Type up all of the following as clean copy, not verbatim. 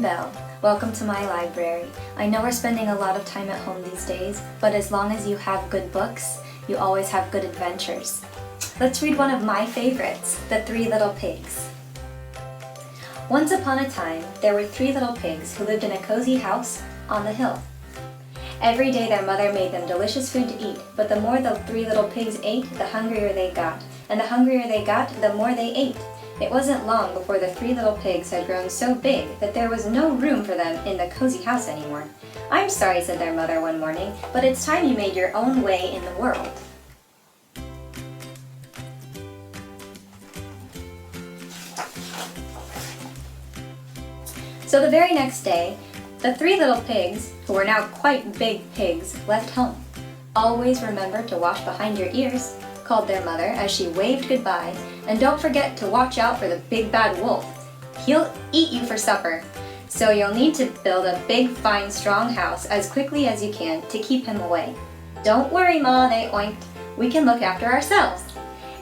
Belle. Welcome to my library. I know we're spending a lot of time at home these days, but as long as you have good books, you always have good adventures. Let's read one of my favorites, The Three Little Pigs. Once upon a time, there were three little pigs who lived in a cozy house on the hill. Every day their mother made them delicious food to eat, but the more the three little pigs ate, the hungrier they got. And the hungrier they got, the more they ate. It wasn't long before the three little pigs had grown so big that there was no room for them in the cozy house anymore. "I'm sorry," said their mother one morning, "but it's time you made your own way in the world." So the very next day, the three little pigs, who were now quite big pigs, left home. "Always remember to wash behind your ears," called their mother as she waved goodbye, "and don't forget to watch out for the big bad wolf. He'll eat you for supper. So you'll need to build a big, fine, strong house as quickly as you can to keep him away." "Don't worry, Ma," they oinked. "We can look after ourselves."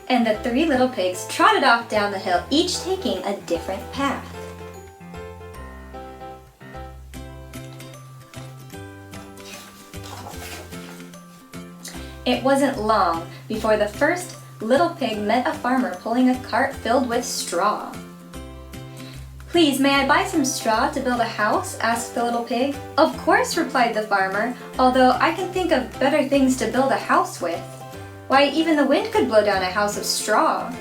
And the three little pigs trotted off down the hill, each taking a different path. It wasn't long before the first little pig met a farmer pulling a cart filled with straw. "Please, may I buy some straw to build a house?" asked the little pig. "Of course," replied the farmer, "although I can think of better things to build a house with. Why, even the wind could blow down a house of straw."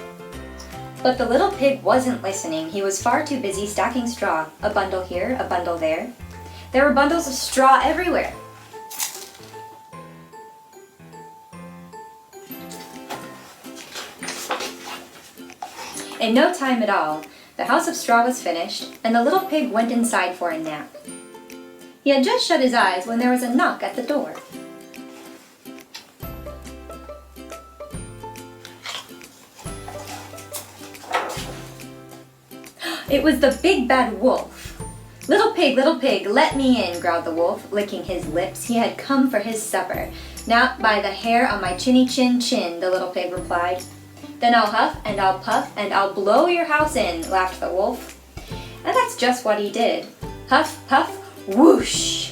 But the little pig wasn't listening. He was far too busy stacking straw, a bundle here, a bundle there. There were bundles of straw everywhere. In no time at all, the house of straw was finished, and the little pig went inside for a nap. He had just shut his eyes when there was a knock at the door. It was the big bad wolf. Little pig, let me in," growled the wolf, licking his lips. He had come for his supper. "Not by the hair on my chinny chin chin," the little pig replied. "Then I'll huff and I'll puff and I'll blow your house in," laughed the wolf. And that's just what he did. Huff, puff, whoosh!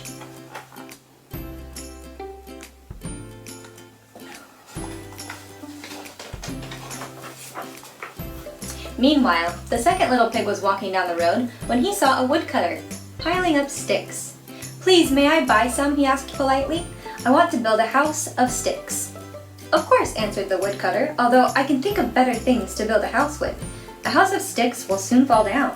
Meanwhile, the second little pig was walking down the road when he saw a woodcutter piling up sticks. "Please, may I buy some?" he asked politely. "I want to build a house of sticks." "Of course," answered the woodcutter, "although I can think of better things to build a house with. A house of sticks will soon fall down."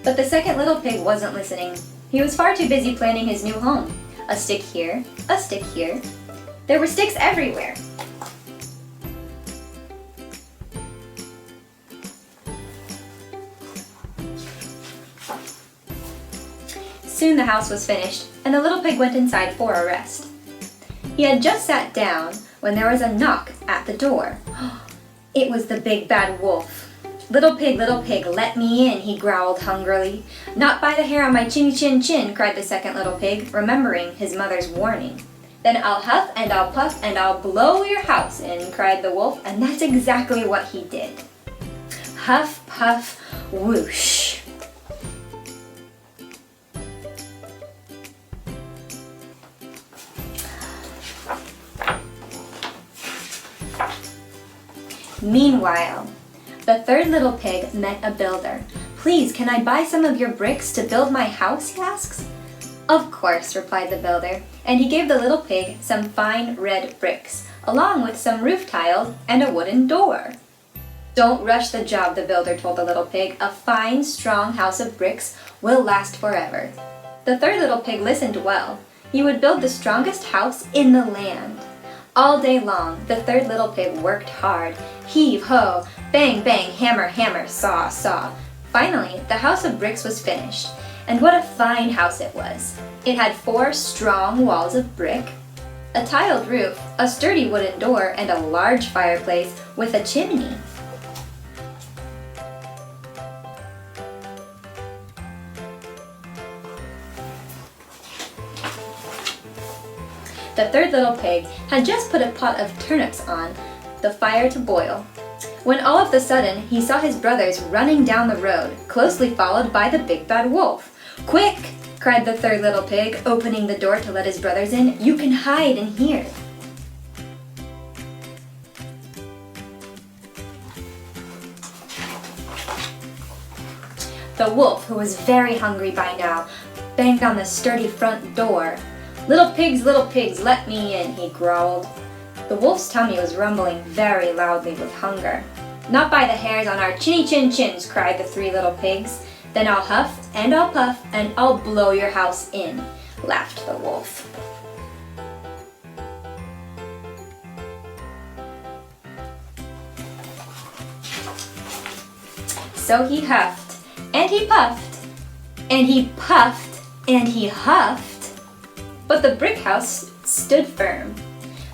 But the second little pig wasn't listening. He was far too busy planning his new home. A stick here, a stick here. There were sticks everywhere. Soon the house was finished, and the little pig went inside for a rest. He had just sat down when there was a knock at the door. It was the big bad wolf. Little pig, let me in," he growled hungrily. "Not by the hair on my chinny chin chin," cried the second little pig, remembering his mother's warning. "Then I'll huff and I'll puff and I'll blow your house in," cried the wolf, and that's exactly what he did. Huff, puff, whoosh. Meanwhile, the third little pig met a builder. "Please, can I buy some of your bricks to build my house?" he asks. "Of course," replied the builder, and he gave the little pig some fine red bricks, along with some roof tiles and a wooden door. "Don't rush the job," the builder told the little pig. "A fine, strong house of bricks will last forever." The third little pig listened well. He would build the strongest house in the land. All day long, the third little pig worked hard. Heave, ho, bang, bang, hammer, hammer, saw, saw. Finally, the house of bricks was finished. And what a fine house it was. It had 4 strong walls of brick, a tiled roof, a sturdy wooden door, and a large fireplace with a chimney. The third little pig had just put a pot of turnips on the fire to boil, when all of a sudden he saw his brothers running down the road, closely followed by the big bad wolf. "Quick!" cried the third little pig, opening the door to let his brothers in. "You can hide in here." The wolf, who was very hungry by now, banged on the sturdy front door. Little pigs, let me in," he growled. The wolf's tummy was rumbling very loudly with hunger. "Not by the hairs on our chinny-chin-chins," cried the three little pigs. "Then I'll huff and I'll puff and I'll blow your house in," laughed the wolf. So he huffed and he puffed and he puffed and he huffed, but the brick house stood firm.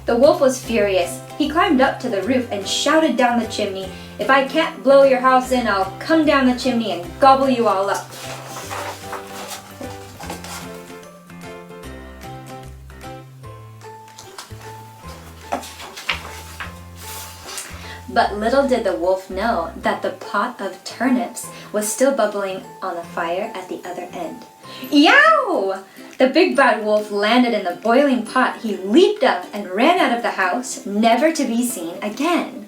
The wolf was furious. He climbed up to the roof and shouted down the chimney, "If I can't blow your house in, I'll come down the chimney and gobble you all up." But little did the wolf know that the pot of turnips was still bubbling on the fire at the other end. Yow! The big bad wolf landed in the boiling pot. He leaped up and ran out of the house, never to be seen again.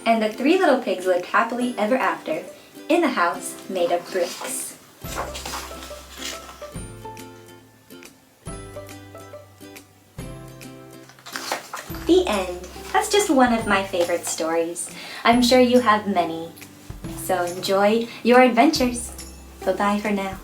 And the three little pigs lived happily ever after in the house made of bricks. The end. That's just one of my favorite stories. I'm sure you have many. So enjoy your adventures. Bye-bye for now.